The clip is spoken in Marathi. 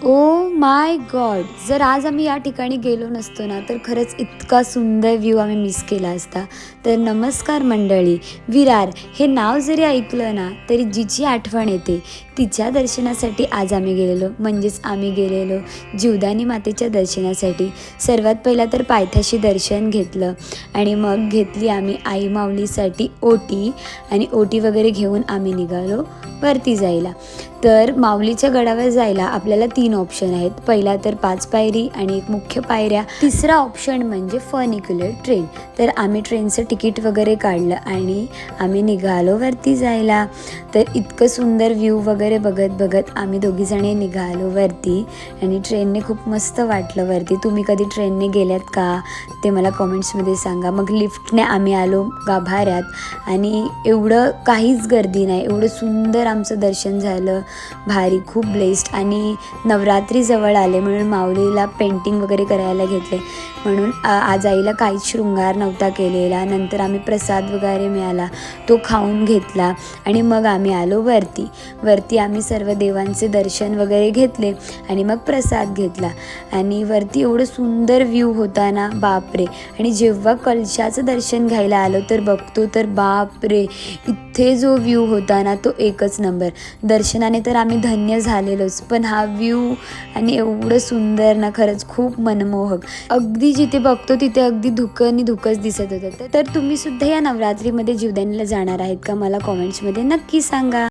ओ माय गॉड, जर आज आम्ही या ठिकाणी गेलो नसतो ना तर खरंच इतका सुंदर व्ह्यू आम्ही मिस केला असता. तर नमस्कार मंडळी. विरार हे नाव जरी ऐकलं ना तरी जिची आठवण येते तिच्या दर्शनासाठी आज आम्ही गेलेलो. म्हणजेच आम्ही गेलेलो जीवदानी मातेच्या दर्शनासाठी. सर्वात पहिला तर पायथ्याशी दर्शन घेतलं आणि मग घेतली आम्ही आई माऊलीसाठी ओटी आणि ओटी वगैरे घेऊन आम्ही निघालो वरती जायला. तर माऊलीच्या गडावर जायला आपल्याला 3 ऑप्शन आहेत. पहिला तर 5 पायरी आणि एक मुख्य पायऱ्या. तिसरा ऑप्शन म्हणजे फनिक्युलर ट्रेन. तर आम्ही ट्रेनचं तिकीट वगैरे काढलं आणि आम्ही निघालो वरती जायला. तर इतकं सुंदर व्ह्यू वगैरे बघत आम्ही दोघीजणी निघालो वरती आणि ट्रेनने खूप मस्त वाटलं वरती. तुम्ही कधी ट्रेनने गेल्यात का ते मला कॉमेंट्समध्ये सांगा. मग लिफ्टने आम्ही आलो गाभाऱ्यात आणि एवढं काहीच गर्दी नाही, एवढं सुंदर आमचं दर्शन झालं. भारी, खूप ब्लेस्ड. आणि नवरात्री जवळ आले म्हणून माऊलीला पेंटिंग वगैरे करायला घेतले म्हणून आज आईला काहीच शृंगार नव्हता केलेला. नंतर आम्ही प्रसाद वगैरे मिळाला तो खाऊन घेतला आणि मग आम्ही आलो वरती आम्ही सर्व देवांचे दर्शन वगैरे घेतले आणि मग प्रसाद घेतला. आणि वरती एवढं सुंदर व्ह्यू होता ना, बापरे. आणि जेव्हा कलशाचं दर्शन घ्यायला आलो तर बघतो तर बापरे, इथे जो व्ह्यू होता ना तो एकच नंबर. दर्शनाने तर आम्ही धन्य झालेलोच, पण हा व्ह्यू आणि एवढं सुंदर ना, खरंच खूप मनमोहक. अगदी जिथे बघतो तिथे अगदी धुकंच दिसत होतं. तर तुम्ही सुद्धा या नवरात्रीमध्ये जीवदानीला जाणार आहेत का मला कॉमेंट्समध्ये नक्की सांगा.